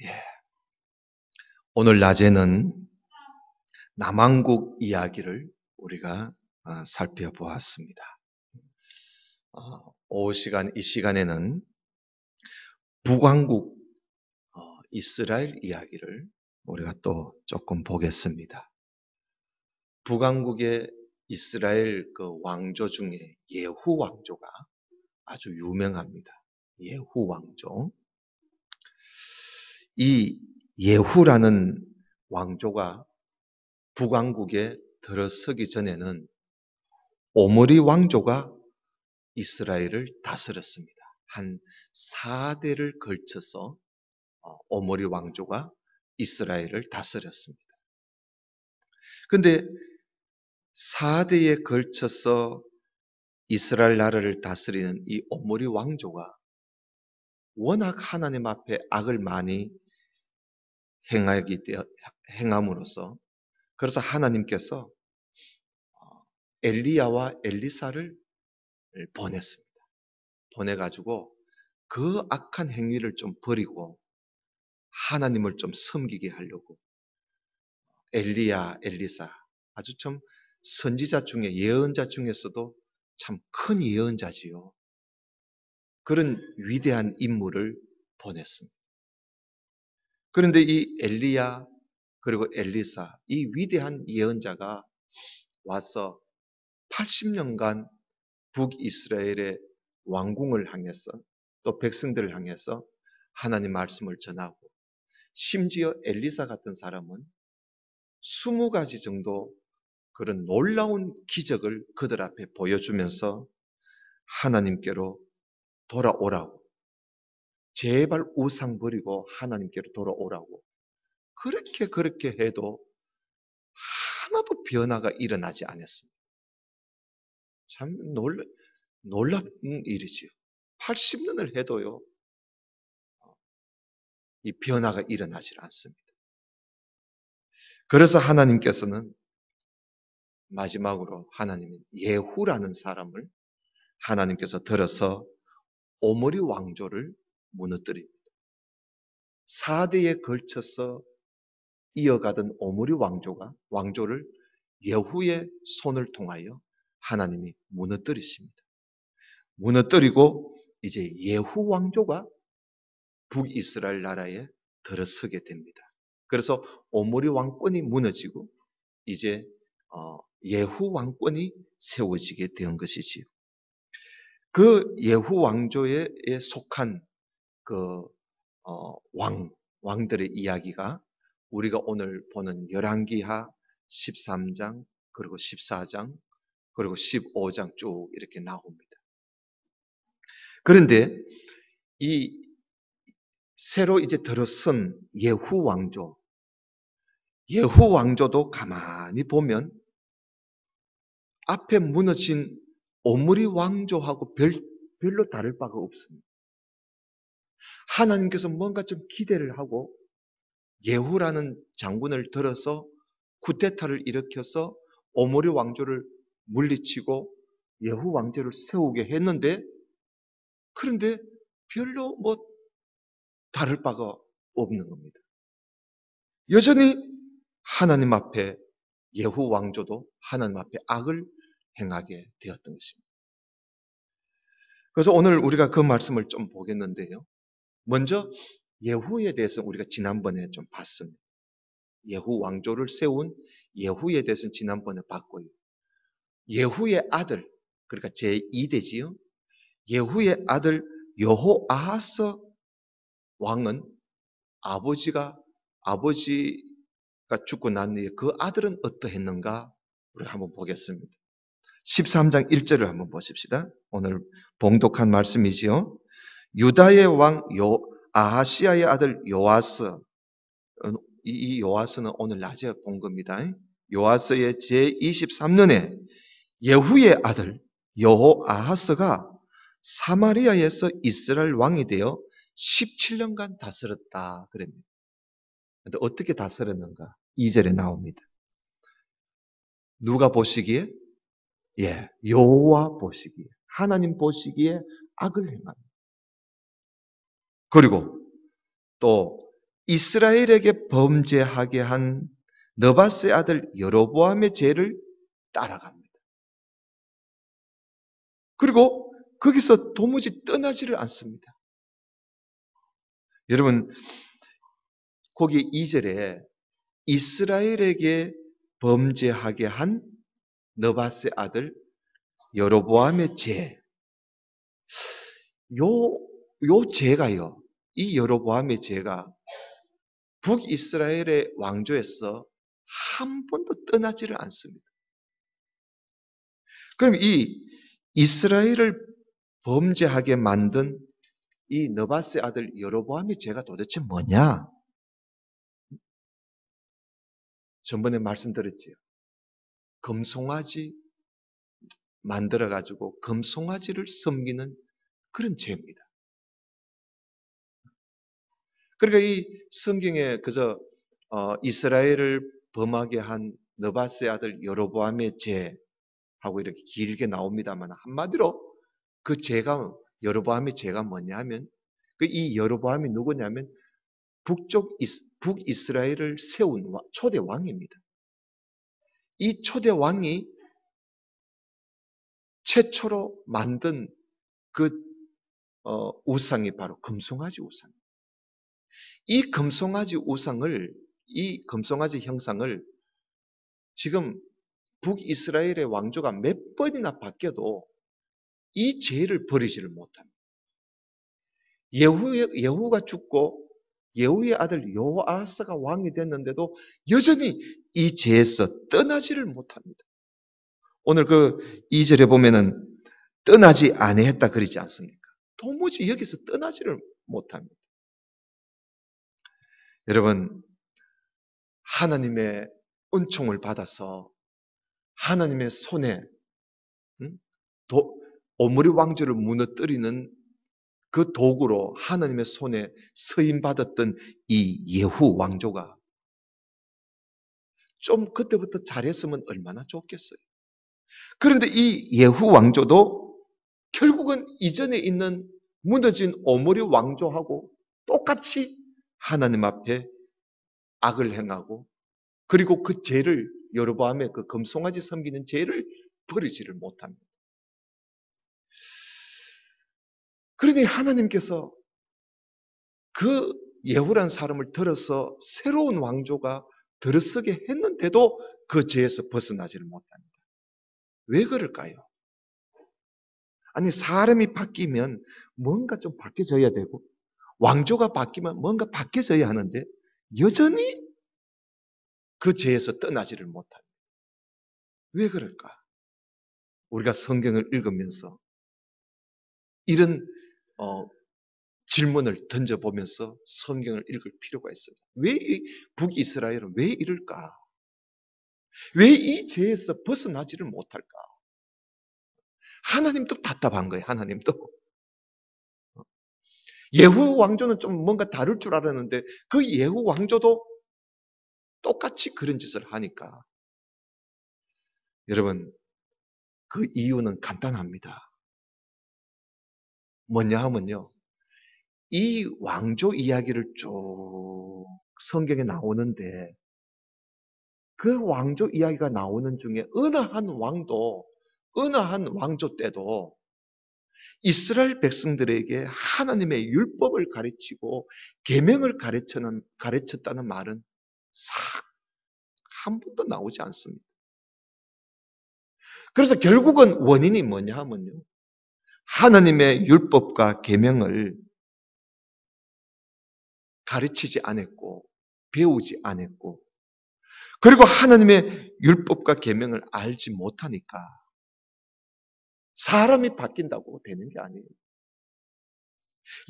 예. 오늘 낮에는 남왕국 이야기를 우리가 살펴보았습니다. 이 시간에는 북왕국 이스라엘 이야기를 우리가 또 조금 보겠습니다. 북왕국의 이스라엘 그 왕조 중에 예후 왕조가 아주 유명합니다. 예후 왕조. 이 예후라는 왕조가 북왕국에 들어서기 전에는 오므리 왕조가 이스라엘을 다스렸습니다. 한 4대를 걸쳐서 오므리 왕조가 이스라엘을 다스렸습니다. 그런데 4대에 걸쳐서 이스라엘 나라를 다스리는 이 오므리 왕조가 워낙 하나님 앞에 악을 많이 행함으로써 그래서 하나님께서 엘리야와 엘리사를 보냈습니다. 보내가지고 그 악한 행위를 좀 버리고 하나님을 좀 섬기게 하려고 엘리야, 엘리사 아주 참 선지자 중에 예언자 중에서도 참 큰 예언자지요. 그런 위대한 인물을 보냈습니다. 그런데 이 엘리야 그리고 엘리사 이 위대한 예언자가 와서 80년간 북이스라엘의 왕궁을 향해서 또 백성들을 향해서 하나님 말씀을 전하고 심지어 엘리사 같은 사람은 20가지 정도 그런 놀라운 기적을 그들 앞에 보여주면서 하나님께로 돌아오라고 제발 우상 버리고 하나님께로 돌아오라고 그렇게 해도 하나도 변화가 일어나지 않았습니다. 참 놀라운 일이지요. 80년을 해도요 이 변화가 일어나질 않습니다. 그래서 하나님께서는 마지막으로 하나님은 예후라는 사람을 하나님께서 들어서 오므리 왕조를 무너뜨립니다. 4대에 걸쳐서 이어가던 오므리 왕조를 예후의 손을 통하여 하나님이 무너뜨리십니다. 무너뜨리고 이제 예후 왕조가 북이스라엘 나라에 들어서게 됩니다. 그래서 오므리 왕권이 무너지고 이제 예후 왕권이 세워지게 된 것이지요. 그 예후 왕조에 속한 그 왕들의 이야기가 우리가 오늘 보는 열왕기하 13장 그리고 14장 그리고 15장 쭉 이렇게 나옵니다. 그런데 이 새로 이제 들어선 예후 왕조도 가만히 보면 앞에 무너진 오므리 왕조하고 별로 다를 바가 없습니다. 하나님께서 뭔가 좀 기대를 하고 예후라는 장군을 들어서 쿠데타를 일으켜서 오므리 왕조를 물리치고 예후 왕조를 세우게 했는데 그런데 별로 다를 바가 없는 겁니다. 여전히 하나님 앞에 예후 왕조도 하나님 앞에 악을 행하게 되었던 것입니다. 그래서 오늘 우리가 그 말씀을 좀 보겠는데요. 먼저 예후에 대해서 우리가 지난번에 좀 봤습니다. 예후 왕조를 세운 예후에 대해서는 지난번에 봤고요. 예후의 아들, 그러니까 제2대지요. 예후의 아들 여호아하스 왕은 아버지가 죽고 난 뒤에 그 아들은 어떠했는가 우리 한번 보겠습니다. 13장 1절을 한번 보십시다. 오늘 봉독한 말씀이지요. 유다의 왕 아하시아의 아들 요아스, 이 요아스는 오늘 낮에 본 겁니다. 요아스의 제23년에 예후의 아들 여호아하스가 사마리아에서 이스라엘 왕이 되어 17년간 다스렸다 그럽니다. 근데 어떻게 다스렸는가? 2절에 나옵니다. 누가 보시기에? 여호와 보시기에, 하나님 보시기에 악을 행합니다. 그리고 또 이스라엘에게 범죄하게 한 느바스의 아들 여로보암의 죄를 따라갑니다. 그리고 거기서 도무지 떠나지를 않습니다. 여러분, 거기 2절에 이스라엘에게 범죄하게 한 느바스의 아들 여로보암의 죄. 요 죄가요. 이 여로보암의 죄가 북이스라엘의 왕조에서 한 번도 떠나지를 않습니다. 그럼 이 이스라엘을 범죄하게 만든 이 느바스의 아들 여로보암의 죄가 도대체 뭐냐? 전번에 말씀드렸지요. 금송아지 만들어가지고 금송아지를 섬기는 그런 죄입니다. 그러니까 이 성경에 그저 이스라엘을 범하게 한 느바스의 아들 여로보암의 죄하고 이렇게 길게 나옵니다만 한마디로 그 죄가 여로보암의 죄가 뭐냐 하면 그 이 여로보암이 누구냐면 북이스라엘을 세운 초대 왕입니다. 이 초대 왕이 최초로 만든 그 우상이 바로 금송아지 우상. 이 금송아지 형상을 지금 북이스라엘의 왕조가 몇 번이나 바뀌어도 이 죄를 버리지를 못합니다. 예후가 죽고 예후의 아들 요아스가 왕이 됐는데도 여전히 이 죄에서 떠나지를 못합니다. 오늘 그 2절에 보면은 떠나지 아니했다 그러지 않습니까? 도무지 여기서 떠나지를 못합니다. 여러분, 하나님의 은총을 받아서 하나님의 손에 오므리 왕조를 무너뜨리는 그 도구로 하나님의 손에 서임 받았던 이 예후 왕조가 좀 그때부터 잘했으면 얼마나 좋겠어요. 그런데 이 예후 왕조도 결국은 이전에 있는 무너진 오므리 왕조하고 똑같이 하나님 앞에 악을 행하고 그리고 그 죄를 여로보암의 그 금송아지 섬기는 죄를 버리지를 못합니다. 그러니 하나님께서 그 예후란 사람을 들어서 새로운 왕조가 들어서게 했는데도 그 죄에서 벗어나지를 못합니다. 왜 그럴까요? 아니 사람이 바뀌면 뭔가 좀 바뀌어져야 되고 왕조가 바뀌면 뭔가 바뀌어져야 하는데 여전히 그 죄에서 떠나지를 못합니다. 왜 그럴까? 우리가 성경을 읽으면서 이런 질문을 던져보면서 성경을 읽을 필요가 있습니다. 왜 북이스라엘은 왜 이럴까? 왜 이 죄에서 벗어나지를 못할까? 하나님도 답답한 거예요. 하나님도. 예후 왕조는 좀 뭔가 다를 줄 알았는데 그 예후 왕조도 똑같이 그런 짓을 하니까 여러분 그 이유는 간단합니다. 뭐냐 하면요. 이 왕조 이야기를 쭉 성경에 나오는데 그 왕조 이야기가 나오는 중에 어느 한 왕조 때도 이스라엘 백성들에게 하나님의 율법을 가르치고 계명을 가르쳤다는 말은 싹 한 번도 나오지 않습니다. 그래서 결국은 원인이 뭐냐 하면요. 하나님의 율법과 계명을 가르치지 않았고 배우지 않았고 그리고 하나님의 율법과 계명을 알지 못하니까 사람이 바뀐다고 되는 게 아니에요.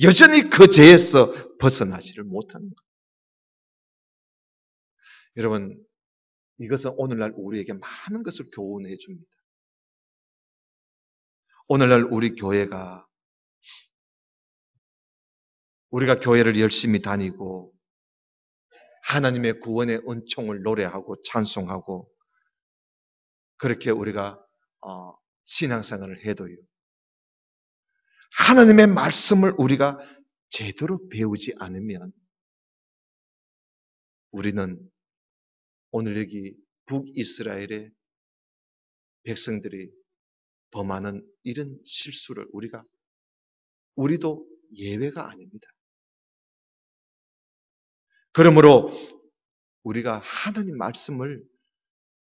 여전히 그 죄에서 벗어나지를 못하는 거예요. 여러분, 이것은 오늘날 우리에게 많은 것을 교훈해 줍니다. 오늘날 우리가 교회를 열심히 다니고 하나님의 구원의 은총을 노래하고 찬송하고 그렇게 우리가 신앙생활을 해도요. 하나님의 말씀을 우리가 제대로 배우지 않으면 우리는 오늘 여기 북이스라엘의 백성들이 범하는 이런 실수를 우리도 예외가 아닙니다. 그러므로 우리가 하나님 말씀을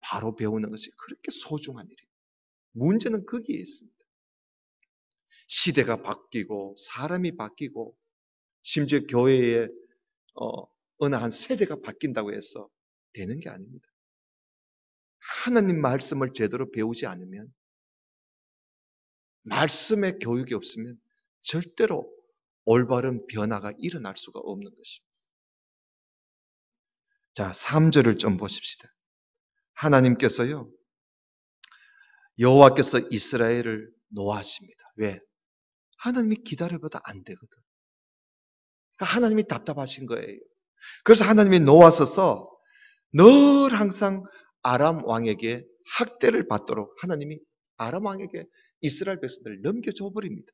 바로 배우는 것이 그렇게 소중한 일이에요. 문제는 거기에 있습니다. 시대가 바뀌고 사람이 바뀌고 심지어 교회의 어느 한 세대가 바뀐다고 해서 되는 게 아닙니다. 하나님 말씀을 제대로 배우지 않으면, 말씀의 교육이 없으면 절대로 올바른 변화가 일어날 수가 없는 것입니다. 자, 3절을 좀 보십시다. 하나님께서요, 여호와께서 이스라엘을 노하십니다. 왜? 하나님이 기다려봐도 안 되거든. 그러니까 하나님이 답답하신 거예요. 그래서 하나님이 노하셔서 늘 항상 아람 왕에게 학대를 받도록 하나님이 아람 왕에게 이스라엘 백성들을 넘겨줘 버립니다.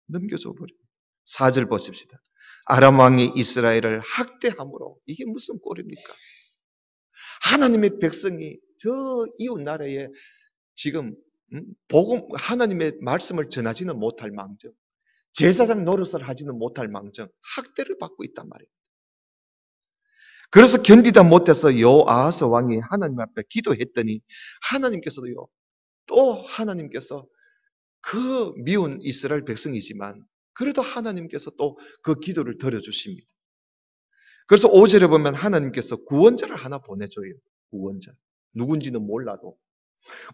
넘겨줘 버립니다. 4절 보십시다. 아람 왕이 이스라엘을 학대함으로, 이게 무슨 꼴입니까? 하나님의 백성이 저 이웃 나라에 지금 복음, 하나님의 말씀을 전하지는 못할 망정, 제사장 노릇을 하지는 못할 망정 학대를 받고 있단 말이에요. 그래서 견디다 못해서 여호아하스 왕이 하나님 앞에 기도했더니 하나님께서도요, 또 하나님께서 그 미운 이스라엘 백성이지만 그래도 하나님께서 또 그 기도를 들어주십니다. 그래서 5절에 보면 하나님께서 구원자를 하나 보내줘요. 구원자. 누군지는 몰라도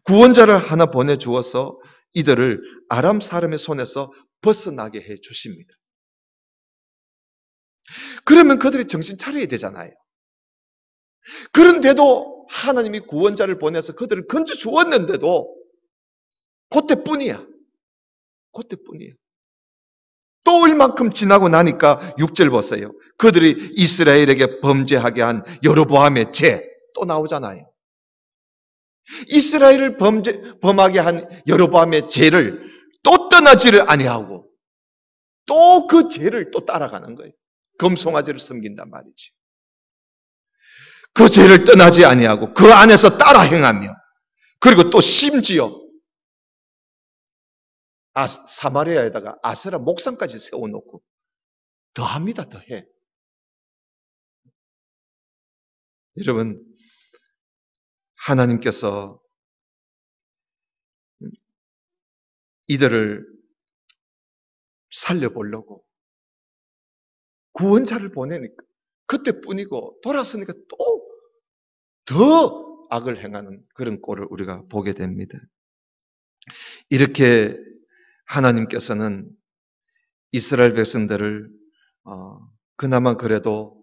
구원자를 하나 보내주어서 이들을 아람 사람의 손에서 벗어나게 해 주십니다. 그러면 그들이 정신 차려야 되잖아요. 그런데도 하나님이 구원자를 보내서 그들을 건져 주었는데도 그때뿐이야. 그때뿐이야. 또 얼만큼 지나고 나니까 6절 보세요. 그들이 이스라엘에게 범죄하게 한 여로보암의 죄 또 나오잖아요. 이스라엘을 범하게 한 여로보암의 죄를 또 떠나지를 아니하고 또 그 죄를 또 따라가는 거예요. 금송아지를 섬긴단 말이지. 그 죄를 떠나지 아니하고 그 안에서 따라 행하며, 그리고 또 심지어 사마리아에다가 아세라 목상까지 세워놓고 더합니다. 더해. 여러분, 하나님께서 이들을 살려보려고 구원자를 보내니까 그때뿐이고 돌아서니까 또 더 악을 행하는 그런 꼴을 우리가 보게 됩니다. 이렇게 하나님께서는 이스라엘 백성들을 그나마 그래도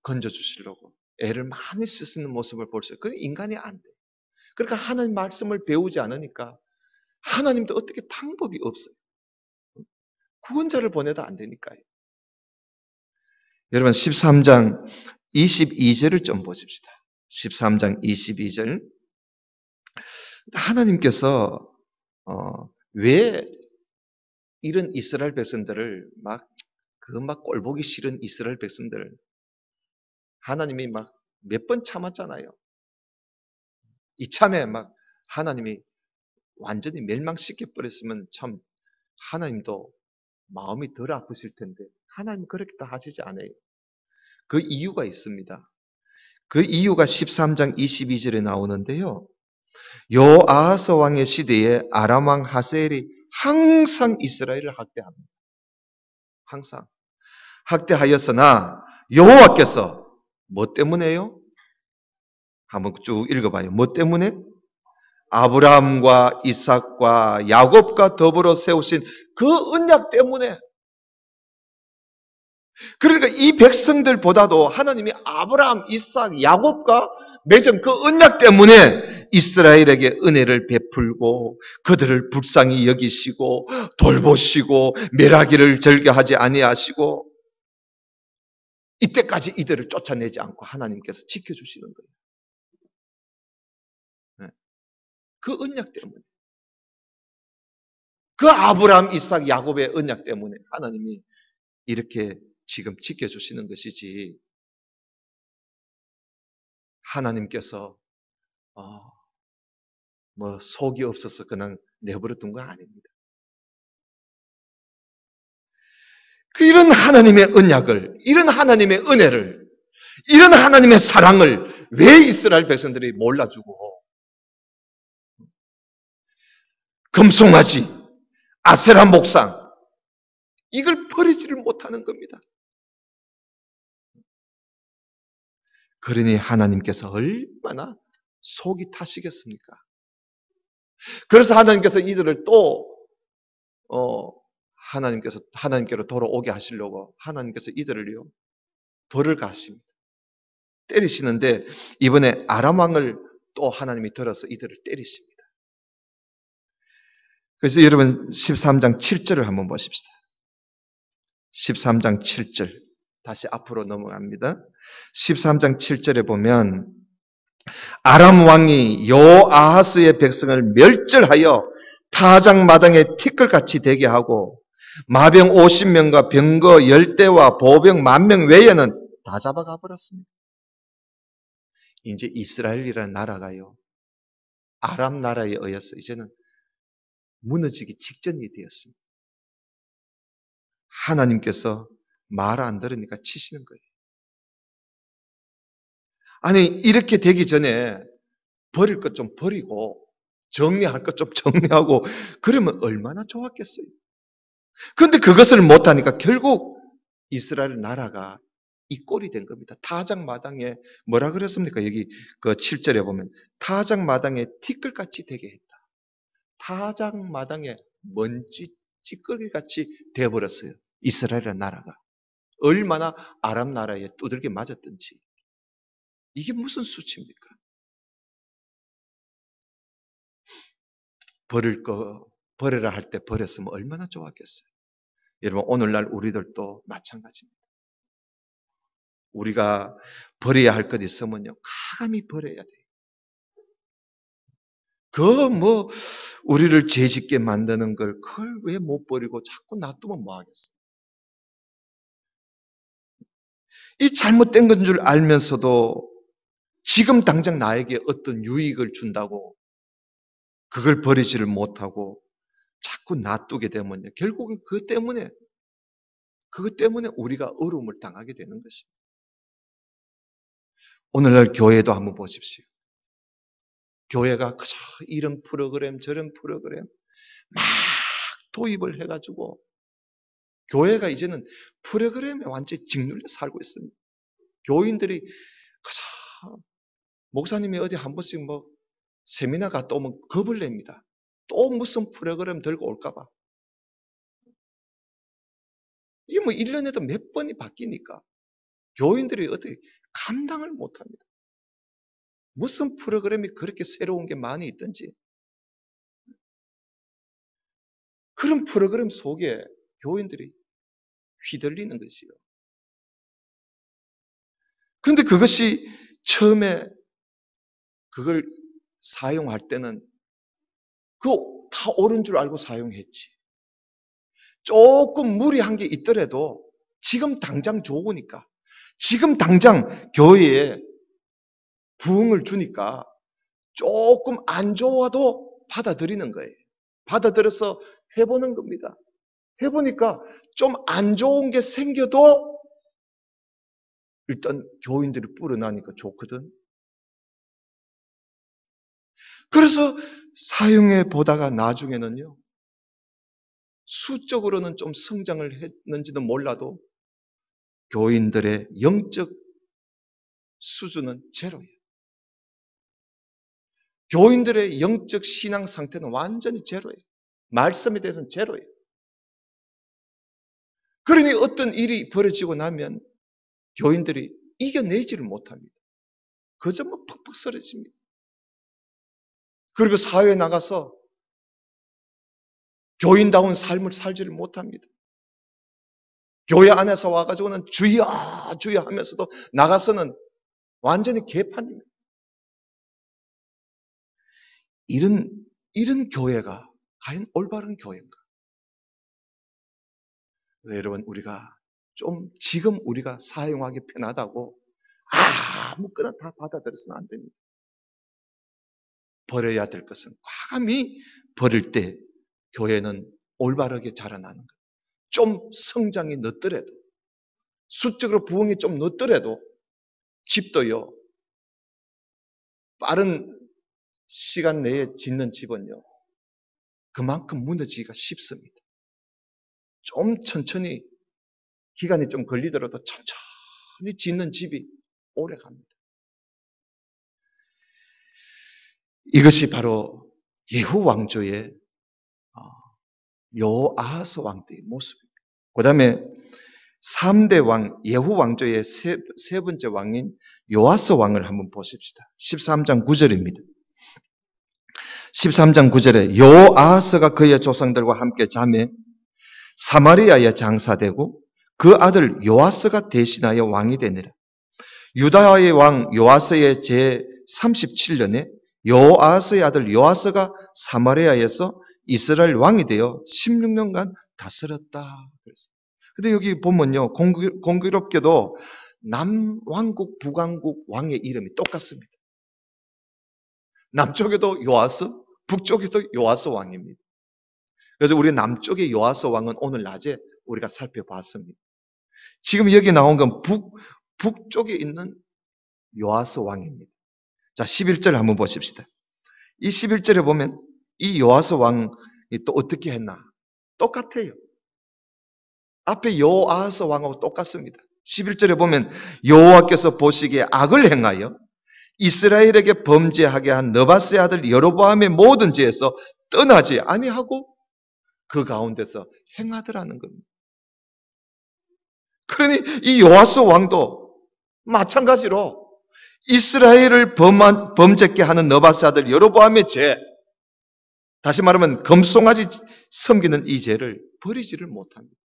건져주시려고 애를 많이 쓰시는 모습을 볼 수 있어요. 그건 인간이 안 돼. 그러니까 하나님 말씀을 배우지 않으니까 하나님도 어떻게 방법이 없어요. 구원자를 보내도 안 되니까요. 여러분 13장 22절을 좀 보십시다. 13장 22절. 하나님께서 왜 이런 이스라엘 백성들을 막 꼴보기 싫은 이스라엘 백성들을 하나님이 막 몇 번 참았잖아요. 이참에 막 하나님이 완전히 멸망시켜 버렸으면 참 하나님도 마음이 덜 아프실 텐데 하나님 그렇게 다 하시지 않아요. 그 이유가 있습니다. 그 이유가 13장 22절에 나오는데요. 여호아하스 왕의 시대에 아람 왕 하세엘이 항상 이스라엘을 학대합니다. 항상 학대하였으나 여호와께서 뭐 때문에요? 한번 쭉 읽어봐요. 뭐 때문에? 아브라함과 이삭과 야곱과 더불어 세우신 그 언약 때문에. 그러니까 이 백성들보다도 하나님이 아브라함, 이삭, 야곱과 맺은 그 언약 때문에 이스라엘에게 은혜를 베풀고 그들을 불쌍히 여기시고 돌보시고 멸하기를 절개하지 아니하시고 이때까지 이들을 쫓아내지 않고 하나님께서 지켜주시는 거예요. 네. 그 언약 때문에. 그 아브라함, 이삭, 야곱의 언약 때문에 하나님이 이렇게 지금 지켜주시는 것이지 하나님께서 뭐 속이 없어서 그냥 내버려둔 건 아닙니다. 이런 하나님의 언약을, 이런 하나님의 은혜를, 이런 하나님의 사랑을 왜 이스라엘 백성들이 몰라주고 금송아지, 아세라 목상 이걸 버리지를 못하는 겁니다. 그러니 하나님께서 얼마나 속이 타시겠습니까? 그래서 하나님께서 이들을 또 하나님께로 돌아오게 하시려고 하나님께서 이들을요 벌을 가하십니다. 때리시는데 이번에 아람 왕을 또 하나님이 들어서 이들을 때리십니다. 그래서 여러분 13장 7절을 한번 보십시다. 13장 7절 다시 앞으로 넘어갑니다. 13장 7절에 보면 아람 왕이 여아하스의 백성을 멸절하여 타작 마당에 티끌같이 되게 하고 마병 50명과 병거 10대와 보병 10,000명 외에는 다 잡아가 버렸습니다. 이제 이스라엘이라는 나라가요 아람 나라에 의해서 이제는 무너지기 직전이 되었습니다. 하나님께서 말 안 들으니까 치시는 거예요. 아니 이렇게 되기 전에 버릴 것 좀 버리고 정리할 것 좀 정리하고 그러면 얼마나 좋았겠어요. 그런데 그것을 못하니까 결국 이스라엘 나라가 이 꼴이 된 겁니다. 타작 마당에 뭐라 그랬습니까? 여기 그 7절에 보면 타작 마당에 티끌같이 되게 했다. 타작 마당에 먼지 찌꺼기같이 되어버렸어요. 이스라엘 나라가. 얼마나 아람 나라에 두들겨 맞았던지. 이게 무슨 수치입니까? 버리라 할 때 버렸으면 얼마나 좋았겠어요. 여러분 오늘날 우리들도 마찬가지입니다. 우리가 버려야 할 것 있으면요 감히 버려야 돼요. 우리를 죄짓게 만드는 걸 그걸 왜 못 버리고 자꾸 놔두면 뭐 하겠어요. 이 잘못된 건 줄 알면서도 지금 당장 나에게 어떤 유익을 준다고 그걸 버리지를 못하고 자꾸 놔두게 되면요 결국은 그것 때문에 우리가 어려움을 당하게 되는 것입니다. 오늘날 교회도 한번 보십시오. 교회가 그저 이런 프로그램 저런 프로그램 막 도입을 해가지고 교회가 이제는 프로그램에 완전히 짓눌려 살고 있습니다. 교인들이 그저 목사님이 어디 한 번씩 뭐 세미나 갔다 오면 겁을 냅니다. 또 무슨 프로그램 들고 올까봐. 이게 뭐 1년에도 몇 번이 바뀌니까 교인들이 어떻게 감당을 못합니다. 무슨 프로그램이 그렇게 새로운 게 많이 있든지 그런 프로그램 속에 교인들이 휘둘리는 것이요. 그런데 그것이 처음에 그걸 사용할 때는 그거 다 옳은 줄 알고 사용했지. 조금 무리한 게 있더라도 지금 당장 좋으니까 지금 당장 교회에 부흥을 주니까 조금 안 좋아도 받아들이는 거예요. 받아들여서 해보는 겁니다. 해보니까 좀 안 좋은 게 생겨도 일단 교인들이 불어나니까 좋거든. 그래서 사용해 보다가 나중에는요. 수적으로는 좀 성장을 했는지도 몰라도 교인들의 영적 수준은 제로예요. 교인들의 영적 신앙 상태는 완전히 제로예요. 말씀에 대해서는 제로예요. 그러니 어떤 일이 벌어지고 나면 교인들이 이겨내지를 못합니다. 그저 뭐 퍽퍽 쓰러집니다. 그리고 사회에 나가서 교인다운 삶을 살지를 못합니다. 교회 안에서 와가지고는 주여 주여 하면서도 나가서는 완전히 개판입니다. 이런 교회가 과연 올바른 교회인가? 그래서 여러분 우리가 좀 지금 우리가 사용하기 편하다고 아무거나 다 받아들여서는 안 됩니다. 버려야 될 것은 과감히 버릴 때 교회는 올바르게 자라나는 거예요. 좀 성장이 늦더라도, 수적으로 부흥이 좀 늦더라도 집도요, 빠른 시간 내에 짓는 집은요, 그만큼 무너지기가 쉽습니다. 좀 천천히, 기간이 좀 걸리더라도 천천히 짓는 집이 오래 갑니다. 이것이 바로 예후 왕조의 요아하스 왕때의 모습입니다. 그 다음에 3대 왕, 예후 왕조의 세 번째 왕인 요아스 왕을 한번 보십시다. 13장 9절입니다. 13장 9절에 요아하스가 그의 조상들과 함께 잠에 사마리아에 장사되고 그 아들 요아스가 대신하여 왕이 되니라. 유다의 왕 요아스의 제 37년에 요아스의 아들 요아스가 사마리아에서 이스라엘 왕이 되어 16년간 다스렸다. 근데 여기 보면요, 공교롭게도 남왕국, 북왕국 왕의 이름이 똑같습니다. 남쪽에도 요아스, 북쪽에도 요아스 왕입니다. 그래서 우리 남쪽의 요아스 왕은 오늘 낮에 우리가 살펴봤습니다. 지금 여기 나온 건 북쪽에 있는 요아스 왕입니다. 자, 11절 한번 보십시다. 이 11절에 보면 이 요아스 왕이 또 어떻게 했나? 똑같아요. 앞에 요아스 왕하고 똑같습니다. 11절에 보면 여호와께서 보시기에 악을 행하여 이스라엘에게 범죄하게 한 느바스의 아들 여로보암의 모든 죄에서 떠나지 아니하고 그 가운데서 행하더라는 겁니다. 그러니 이 요아스 왕도 마찬가지로 이스라엘을 범죄케 하는 느바스 아들 여로보암의 죄, 다시 말하면 금송아지 섬기는 이 죄를 버리지를 못합니다.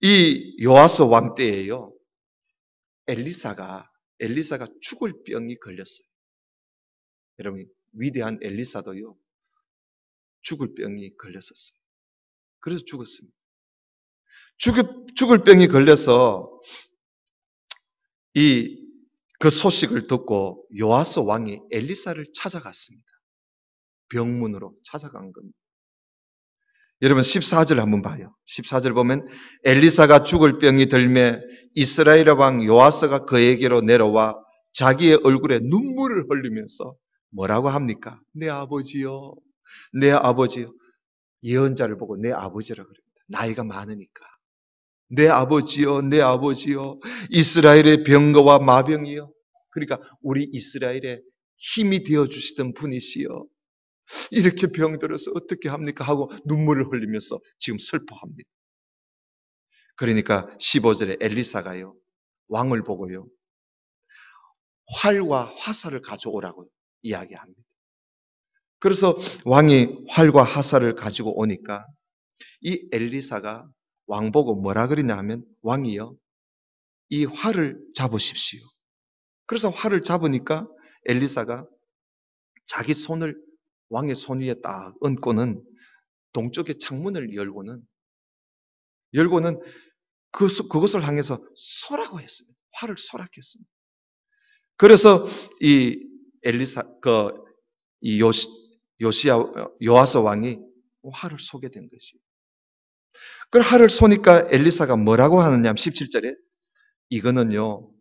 이 요아스 왕 때에요, 엘리사가 죽을 병이 걸렸어요. 여러분, 위대한 엘리사도요, 죽을 병이 걸렸었어요. 그래서 죽었습니다. 죽을 병이 걸려서 그 소식을 듣고 요아스 왕이 엘리사를 찾아갔습니다. 병문으로 찾아간 겁니다. 여러분 14절 한번 봐요. 14절 보면 엘리사가 죽을 병이 들매 이스라엘 왕 요아스가 그에게로 내려와 자기의 얼굴에 눈물을 흘리면서 뭐라고 합니까? 내 아버지요, 내 아버지요. 예언자를 보고 내 아버지라 그럽니다. 나이가 많으니까. 내 아버지요, 내 아버지요. 이스라엘의 병거와 마병이요. 그러니까 우리 이스라엘의 힘이 되어주시던 분이시여. 이렇게 병들어서 어떻게 합니까? 하고 눈물을 흘리면서 지금 슬퍼합니다. 그러니까 15절에 엘리사가요, 왕을 보고요, 활과 화살을 가져오라고 이야기합니다. 그래서 왕이 활과 화살을 가지고 오니까 이 엘리사가 왕 보고 뭐라 그러냐 하면, 왕이요, 이 활을 잡으십시오. 그래서 활을 잡으니까 엘리사가 자기 손을 왕의 손 위에 딱 얹고는 동쪽의 창문을 열고는 그것을 향해서 쏘라고 했습니다. 활을 쏘라했습니다. 그래서 이 요아스 왕이 활을 쏘게 된 것이에요. 그 활을 쏘니까 엘리사가 뭐라고 하느냐 하면 17절에 이거는요,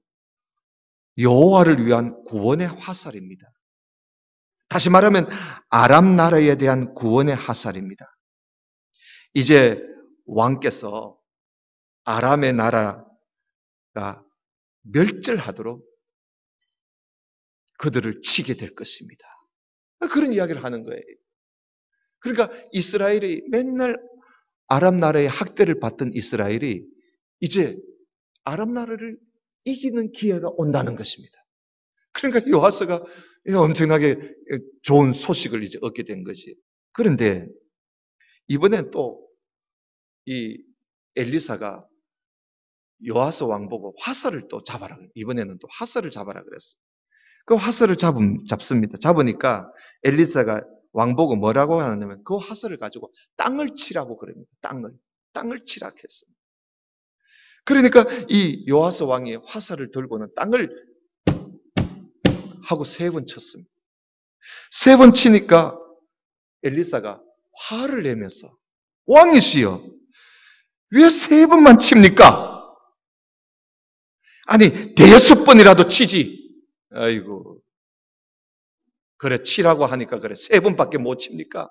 여호와를 위한 구원의 화살입니다. 다시 말하면 아람 나라에 대한 구원의 화살입니다. 이제 왕께서 아람의 나라가 멸절하도록 그들을 치게 될 것입니다. 그런 이야기를 하는 거예요. 그러니까 이스라엘이 맨날 아람 나라의 학대를 받던 이스라엘이 이제 아람 나라를 이기는 기회가 온다는 것입니다. 그러니까 요아스가 엄청나게 좋은 소식을 이제 얻게 된 것이. 그런데 이번엔 또 이 엘리사가 요아스 왕 보고 화살을 또 잡아라. 이번에는 또 화살을 잡아라 그랬어요. 그 화살을 잡습니다. 잡으니까 엘리사가 왕 보고 뭐라고 하냐면 그 화살을 가지고 땅을 치라고 그럽니다. 땅을 치라 했습니다. 그러니까 이 요아스 왕이 화살을 들고는 땅을 하고 3번 쳤습니다. 3번 치니까 엘리사가 화를 내면서 왕이시여 왜 3번만 칩니까? 아니 5번이라도 치지. 아이고 그래 치라고 하니까 그래 3번밖에 못 칩니까?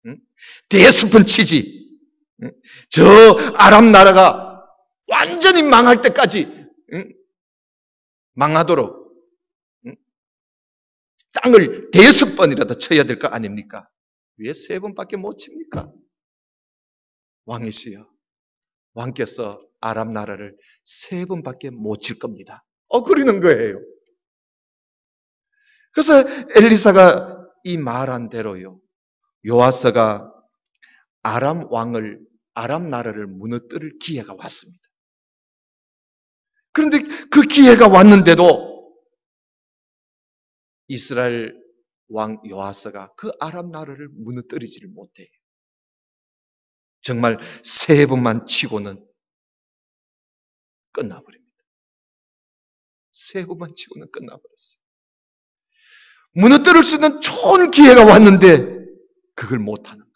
응? 5번 치지. 응? 저 아람 나라가 완전히 망할 때까지 응? 망하도록 응? 땅을 5번이라도 쳐야 될 거 아닙니까? 왜 3번밖에 못 칩니까? 왕이시여 왕께서 아람 나라를 3번밖에 못 칠 겁니다. 그러는 거예요. 그래서 엘리사가 이 말한 대로요. 요아스가 아람 나라를 무너뜨릴 기회가 왔습니다. 그런데 그 기회가 왔는데도 이스라엘 왕 요아스가 그 아람 나라를 무너뜨리지를 못해요. 정말 3번만 치고는 끝나버립니다. 3번만 치고는 끝나버렸어요. 무너뜨릴 수 있는 좋은 기회가 왔는데 그걸 못하는 거예요.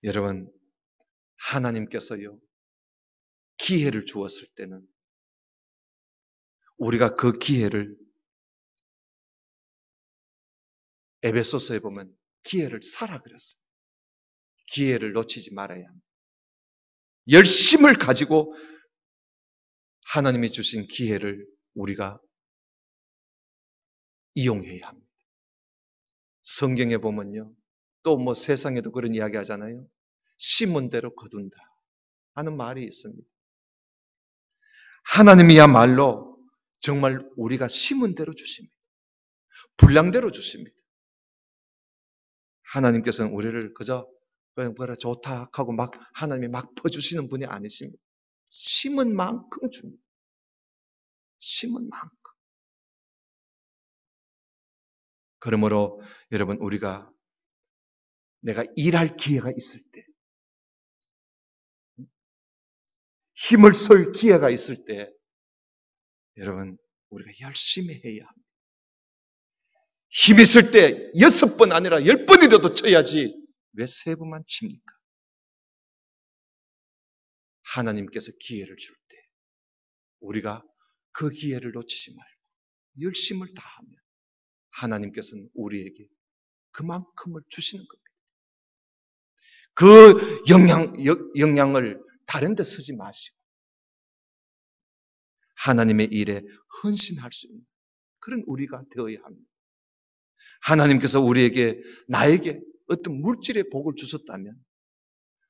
여러분 하나님께서요 기회를 주었을 때는 우리가 그 기회를 에베소서에 보면 기회를 사라 그랬어요. 기회를 놓치지 말아야 합니다. 열심을 가지고 하나님이 주신 기회를 우리가 이용해야 합니다. 성경에 보면요. 또 뭐 세상에도 그런 이야기 하잖아요. 심은 대로 거둔다 하는 말이 있습니다. 하나님이야말로 정말 우리가 심은 대로 주십니다. 분량대로 주십니다. 하나님께서는 우리를 그저 그래 좋다 하고 막 하나님이 막 퍼주시는 분이 아니십니다. 심은 만큼 줍니다. 심은 만큼. 그러므로 여러분 우리가 내가 일할 기회가 있을 때 힘을 쓸 기회가 있을 때 여러분 우리가 열심히 해야 합니다. 힘 있을 때 6번 아니라 10번이라도 쳐야지 왜 3번만 칩니까? 하나님께서 기회를 줄 때 우리가 그 기회를 놓치지 말고 열심을 다하면 하나님께서는 우리에게 그만큼을 주시는 겁니다. 그 영향을 다른 데 쓰지 마시고 하나님의 일에 헌신할 수 있는 그런 우리가 되어야 합니다. 하나님께서 나에게 어떤 물질의 복을 주셨다면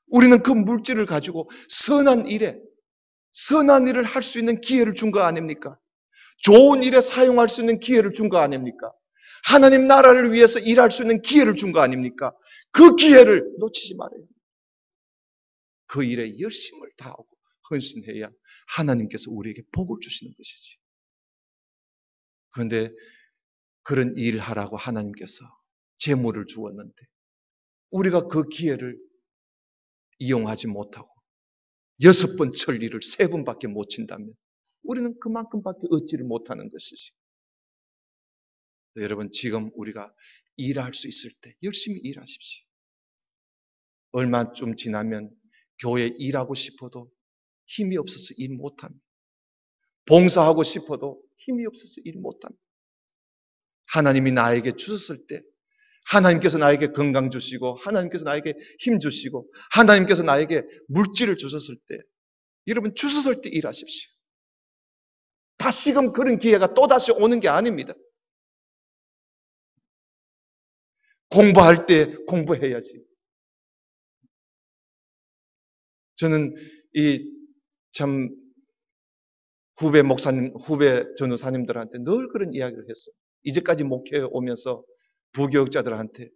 우리는 그 물질을 가지고 선한 일을 할 수 있는 기회를 준 거 아닙니까? 좋은 일에 사용할 수 있는 기회를 준 거 아닙니까? 하나님 나라를 위해서 일할 수 있는 기회를 준 거 아닙니까? 그 기회를 놓치지 말아요. 그 일에 열심을 다하고 헌신해야 하나님께서 우리에게 복을 주시는 것이지. 그런데 그런 일을 하라고 하나님께서 재물을 주었는데 우리가 그 기회를 이용하지 못하고 6번 칠 일을 3번밖에 못 친다면 우리는 그만큼밖에 얻지를 못하는 것이지. 여러분 지금 우리가 일할 수 있을 때 열심히 일하십시오. 얼마 좀 지나면 교회 일하고 싶어도 힘이 없어서 일 못합니다. 봉사하고 싶어도 힘이 없어서 일 못합니다. 하나님이 나에게 주셨을 때 하나님께서 나에게 건강 주시고 하나님께서 나에게 힘 주시고 하나님께서 나에게 물질을 주셨을 때 여러분 주셨을 때 일하십시오. 다시금 그런 기회가 또다시 오는 게 아닙니다. 공부할 때 공부해야지. 저는 참 후배 전도사님들한테 늘 그런 이야기를 했어요. 이제까지 목회에 오면서 부교육자들한테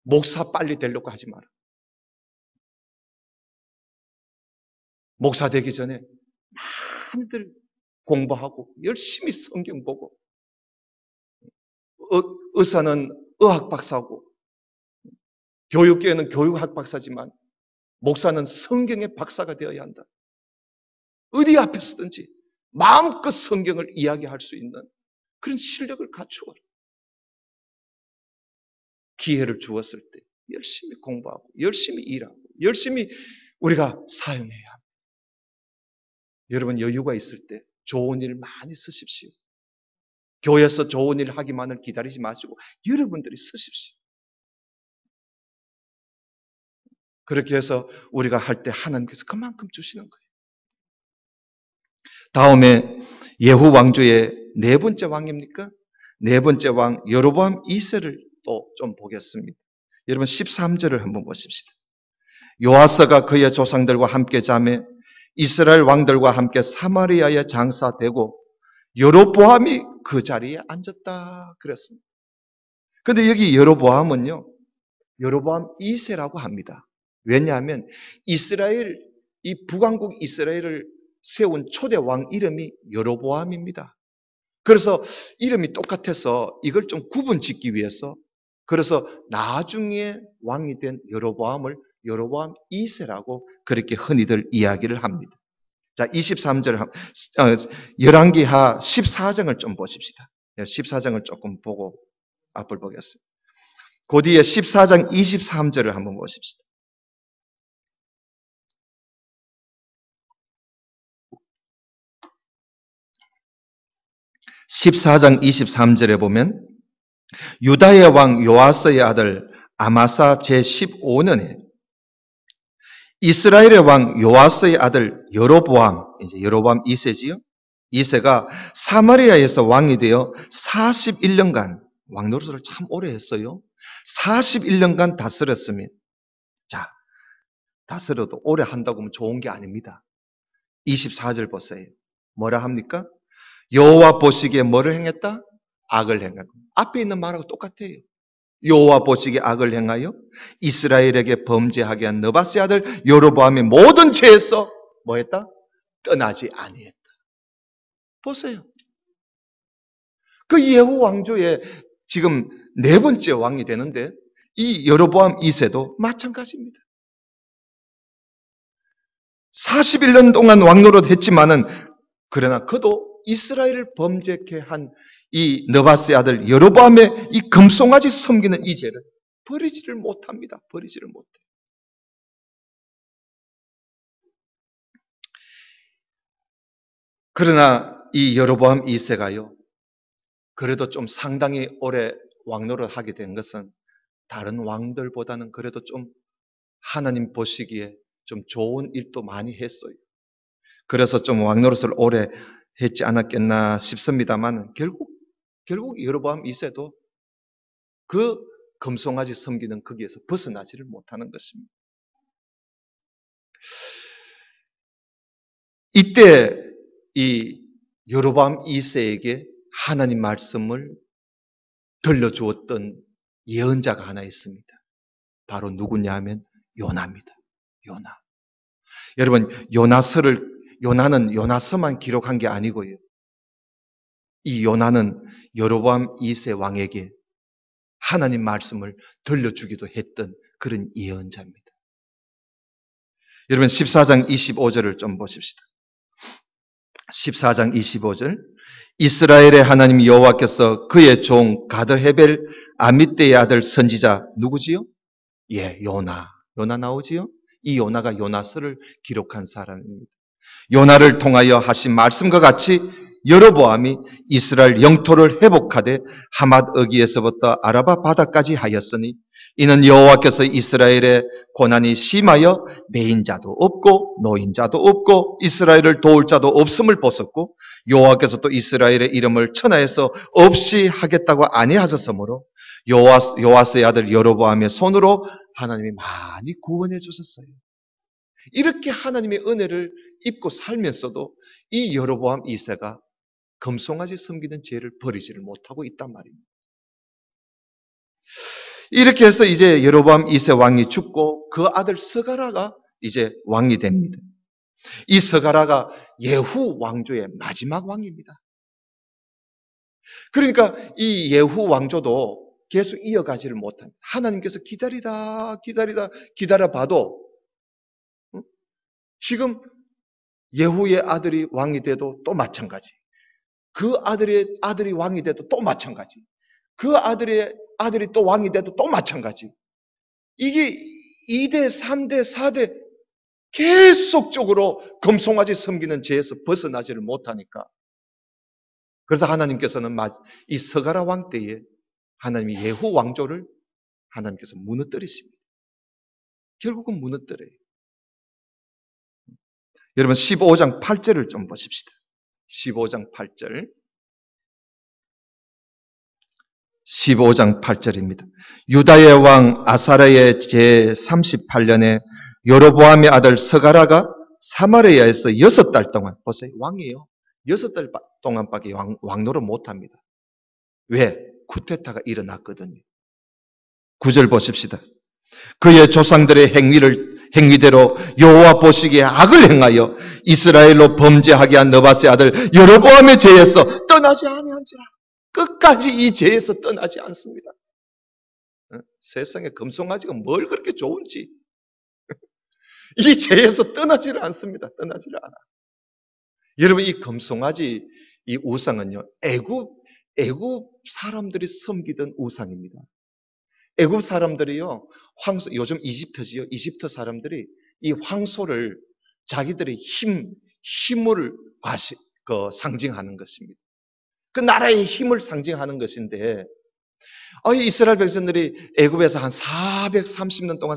목사 빨리 되려고 하지 마라. 목사 되기 전에 많이들 공부하고 열심히 성경 보고 의사는 의학 박사고 교육계에는 교육학 박사지만 목사는 성경의 박사가 되어야 한다. 어디 앞에서든지 마음껏 성경을 이야기할 수 있는 그런 실력을 갖추어라. 기회를 주었을 때 열심히 공부하고 열심히 일하고 열심히 우리가 사용해야 합니다. 여러분 여유가 있을 때 좋은 일 많이 쓰십시오. 교회에서 좋은 일 하기만을 기다리지 마시고 여러분들이 쓰십시오. 그렇게 해서 우리가 할 때 하나님께서 그만큼 주시는 거예요. 다음에 예후 왕조의 네 번째 왕입니까? 네 번째 왕 여로보암 2세를 또 좀 보겠습니다. 여러분 13절을 한번 보십시다. 요아스가 그의 조상들과 함께 자매 이스라엘 왕들과 함께 사마리아에 장사되고 여로보암이 그 자리에 앉았다 그랬습니다. 그런데 여기 여로보암은요, 여로보암 2세라고 합니다. 왜냐하면 이스라엘, 이 북왕국 이스라엘을 세운 초대 왕 이름이 여로보암입니다. 그래서 이름이 똑같아서 이걸 좀 구분 짓기 위해서 그래서 나중에 왕이 된 여로보암을 여로보암 2세라고 그렇게 흔히들 이야기를 합니다. 자, 23절, 열왕기하 14장을 좀 보십시다. 14장을 조금 보고 앞을 보겠습니다. 그 뒤에 14장 23절을 한번 보십시다. 14장 23절에 보면 유다의 왕 요아스의 아들 아마사 제15년에 이스라엘의 왕 요아스의 아들 여로보암, 이제 여로보암 2세지요. 2세가 사마리아에서 왕이 되어 41년간 왕 노릇을 참 오래 했어요. 41년간 다스렸습니다. 자, 다스려도 오래 한다고 하면 좋은 게 아닙니다. 24절 보세요. 뭐라 합니까? 여호와 보시기에 뭐를 행했다? 악을 행하고. 앞에 있는 말하고 똑같아요. 여호와 보시기에 악을 행하여 이스라엘에게 범죄하게 한 느바스의 아들 여로보암의 모든 죄에서 뭐했다? 떠나지 아니했다. 보세요. 그 예후 왕조의 지금 네 번째 왕이 되는데 이 여로보암 2세도 마찬가지입니다. 41년 동안 왕노릇 했지만은 그러나 그도 이스라엘을 범죄케 한 이 느바스의 아들 여로보암의 이 금송아지 섬기는 이 죄를 버리지를 못합니다. 버리지를 못해요. 그러나 이 여로보암 2세가요. 그래도 좀 상당히 오래 왕노릇 하게 된 것은 다른 왕들보다는 그래도 좀 하나님 보시기에 좀 좋은 일도 많이 했어요. 그래서 좀 왕노릇을 오래 했지 않았겠나 싶습니다만 결국 여로보암 2세도 그 금송아지 섬기는 거기에서 벗어나지를 못하는 것입니다. 이때 이 여로보암 2세에게 하나님 말씀을 들려주었던 예언자가 하나 있습니다. 바로 누구냐 하면 요나입니다. 요나. 여러분 요나는 요나서만 기록한 게 아니고요. 이 요나는 여로보암 2세 왕에게 하나님 말씀을 들려주기도 했던 그런 예언자입니다. 여러분 14장 25절을 좀 보십시다. 14장 25절 이스라엘의 하나님 여호와께서 그의 종 가드헤벨 아미떼의 아들 선지자 누구지요? 예, 요나 나오지요? 이 요나가 요나서를 기록한 사람입니다. 요나를 통하여 하신 말씀과 같이 여로보암이 이스라엘 영토를 회복하되 하맛 어기에서부터 아라바 바다까지 하였으니 이는 여호와께서 이스라엘의 고난이 심하여 매인자도 없고 노인자도 없고 이스라엘을 도울 자도 없음을 보셨고 여호와께서 또 이스라엘의 이름을 천하에서 없이 하겠다고 아니하셨으므로 요아스의 아들 여로보암의 손으로 하나님이 많이 구원해 주셨어요. 이렇게 하나님의 은혜를 입고 살면서도 이 여로보암 2세가 금송아지 섬기는 죄를 버리지를 못하고 있단 말입니다. 이렇게 해서 이제 여로보암 2세 왕이 죽고 그 아들 스가랴가 이제 왕이 됩니다. 이 스가랴가 예후 왕조의 마지막 왕입니다. 그러니까 이 예후 왕조도 계속 이어가지를 못합니다. 하나님께서 기다려봐도 지금 예후의 아들이 왕이 돼도 또 마찬가지. 그 아들이 왕이 돼도 또 마찬가지. 그 아들이 또 왕이 돼도 또 마찬가지. 이게 2대, 3대, 4대 계속적으로 금송아지 섬기는 죄에서 벗어나지를 못하니까. 그래서 하나님께서는 이 스가랴 왕 때에 하나님이 예후 왕조를 하나님께서 무너뜨리십니다. 결국은 무너뜨려요. 여러분 15장 8절을 좀 보십시다. 15장 8절. 15장 8절입니다. 유다의 왕 아사랴의 제38년에 여로보암의 아들 스가랴가 사마리아에서 6달 동안, 보세요, 왕이에요. 6달 동안밖에 왕노를 못합니다. 왜? 쿠데타가 일어났거든요. 9절 보십시다. 그의 조상들의 행위대로 여호와 보시기에 악을 행하여 이스라엘로 범죄하게 한 느바스의 아들 여로보암의 죄에서 떠나지 아니한지라. 끝까지 이 죄에서 떠나지 않습니다. 세상에 금송아지가 뭘 그렇게 좋은지 이 죄에서 떠나지를 않습니다. 떠나지를 않아. 여러분 이 금송아지 이 우상은요 애굽 사람들이 섬기던 우상입니다. 애굽 사람들이요 황소, 요즘 이집트지요. 이집트 사람들이 이 황소를 자기들의 힘을 상징하는 것입니다. 그 나라의 힘을 상징하는 것인데 이스라엘 백성들이 애굽에서 한 430년 동안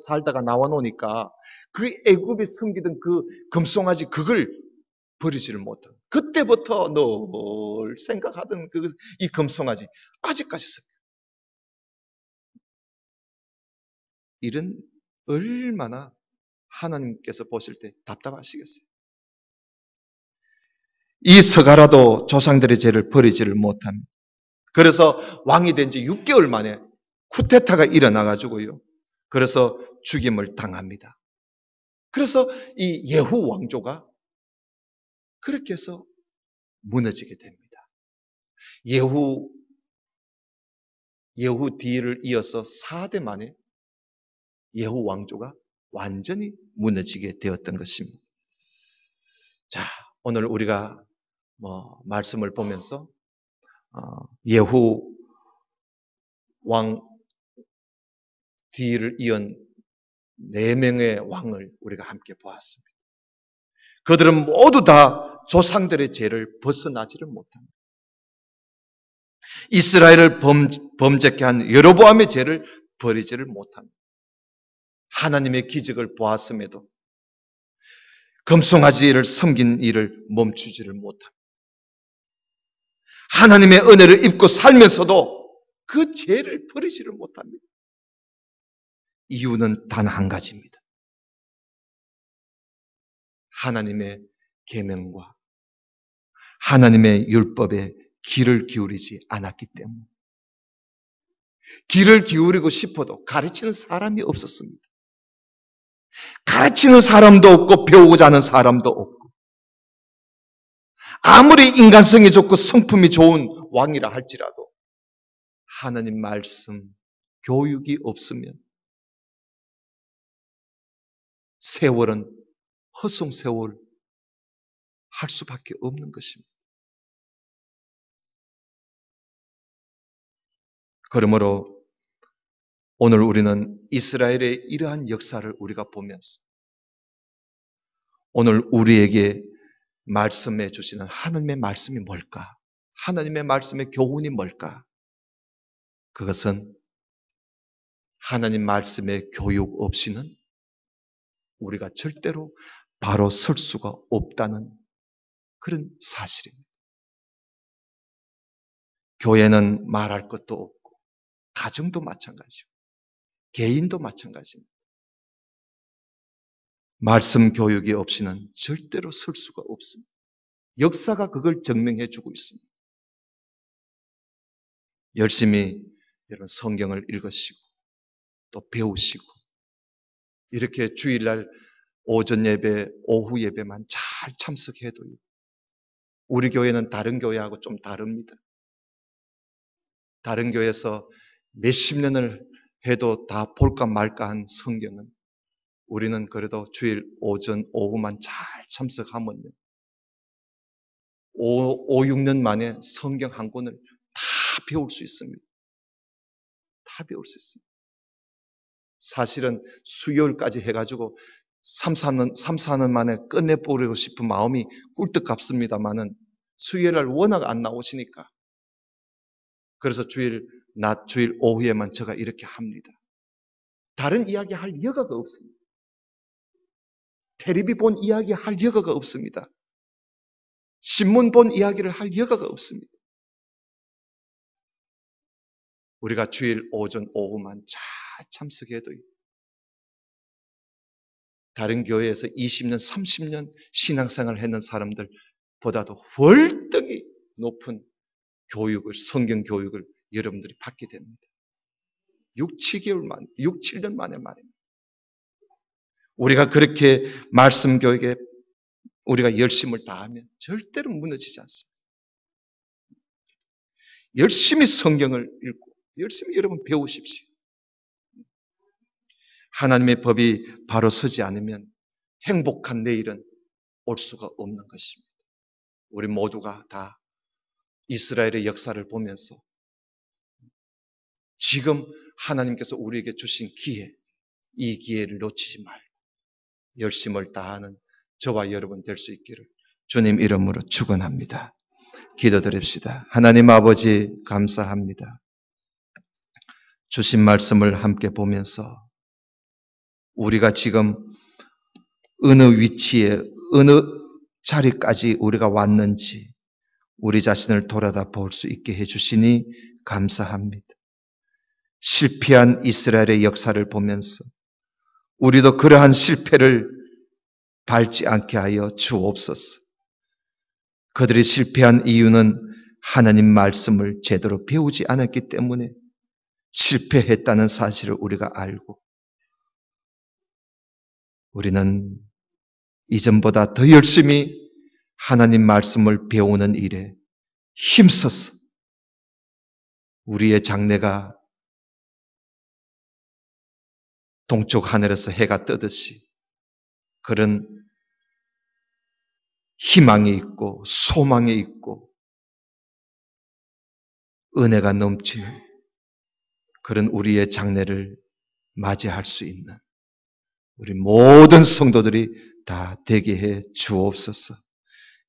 살다가 나와 놓으니까 그 애굽이 섬기던 그 금송아지 그걸 버리지를 못하고 그때부터 늘 생각하던 이 금송아지 아직까지 섬겨. 이런 얼마나 하나님께서 보실 때 답답하시겠어요. 이 스가랴도 조상들의 죄를 버리지를 못합니다. 그래서 왕이 된 지 6개월 만에 쿠데타가 일어나가지고요. 그래서 죽임을 당합니다. 그래서 이 예후 왕조가 그렇게 해서 무너지게 됩니다. 예후 뒤를 이어서 4대 만에 예후 왕조가 완전히 무너지게 되었던 것입니다. 자, 오늘 우리가 말씀을 보면서 예후 왕 뒤를 이은 4명의 왕을 우리가 함께 보았습니다. 그들은 모두 다 조상들의 죄를 벗어나지를 못합니다. 이스라엘을 범죄케 한 여로보암의 죄를 버리지를 못합니다. 하나님의 기적을 보았음에도 금송아지를 섬긴 일을 멈추지를 못합니다. 하나님의 은혜를 입고 살면서도 그 죄를 버리지를 못합니다. 이유는 단 한 가지입니다. 하나님의 계명과 하나님의 율법에 귀를 기울이지 않았기 때문에 귀를 기울이고 싶어도 가르치는 사람이 없었습니다. 가르치는 사람도 없고 배우고자 하는 사람도 없고 아무리 인간성이 좋고 성품이 좋은 왕이라 할지라도 하나님 말씀, 교육이 없으면 세월은 헛송세월 할 수밖에 없는 것입니다. 그러므로 오늘 우리는 이스라엘의 이러한 역사를 우리가 보면서 오늘 우리에게 말씀해 주시는 하나님의 말씀이 뭘까? 하나님의 말씀의 교훈이 뭘까? 그것은 하나님 말씀의 교육 없이는 우리가 절대로 바로 설 수가 없다는 그런 사실입니다. 교회는 말할 것도 없고 가정도 마찬가지고 개인도 마찬가지입니다. 말씀 교육이 없이는 절대로 설 수가 없습니다. 역사가 그걸 증명해 주고 있습니다. 열심히 여러분 성경을 읽으시고 또 배우시고 이렇게 주일날 오전 예배, 오후 예배만 잘 참석해도요. 우리 교회는 다른 교회하고 좀 다릅니다. 다른 교회에서 몇십 년을 해도 다 볼까 말까 한 성경은 우리는 그래도 주일 오전, 오후만 잘 참석하면요. 6년 만에 성경 한 권을 다 배울 수 있습니다. 다 배울 수 있습니다. 사실은 수요일까지 해가지고 3, 4년 만에 끝내버리고 싶은 마음이 꿀떡 같습니다만은 수요일날 워낙 안 나오시니까 그래서 주일 낮, 주일 오후에만 제가 이렇게 합니다. 다른 이야기 할 여가가 없습니다. 텔레비 본 이야기 할 여가가 없습니다. 신문 본 이야기를 할 여가가 없습니다. 우리가 주일 오전, 오후만 잘 참석해도 다른 교회에서 20년, 30년 신앙생활을 했는 사람들보다도 월등히 높은 교육을, 성경 교육을 여러분들이 받게 됩니다. 6, 7년 만에 말입니다. 우리가 그렇게 말씀 교육에 우리가 열심을 다하면 절대로 무너지지 않습니다. 열심히 성경을 읽고 열심히 여러분 배우십시오. 하나님의 법이 바로 서지 않으면 행복한 내일은 올 수가 없는 것입니다. 우리 모두가 다 이스라엘의 역사를 보면서 지금 하나님께서 우리에게 주신 기회, 이 기회를 놓치지 말고 열심을 다하는 저와 여러분 될 수 있기를 주님 이름으로 축원합니다. 기도드립시다. 하나님 아버지 감사합니다. 주신 말씀을 함께 보면서 우리가 지금 어느 위치에 어느 자리까지 우리가 왔는지 우리 자신을 돌아다 볼 수 있게 해주시니 감사합니다. 실패한 이스라엘의 역사를 보면서 우리도 그러한 실패를 밟지 않게 하여 주옵소서. 그들이 실패한 이유는 하나님 말씀을 제대로 배우지 않았기 때문에 실패했다는 사실을 우리가 알고 우리는 이전보다 더 열심히 하나님 말씀을 배우는 일에 힘써서 우리의 장래가 동쪽 하늘에서 해가 뜨듯이 그런 희망이 있고 소망이 있고 은혜가 넘치는 그런 우리의 장래를 맞이할 수 있는 우리 모든 성도들이 다 되게 해 주옵소서.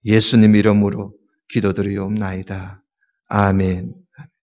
예수님 이름으로 기도드리옵나이다. 아멘.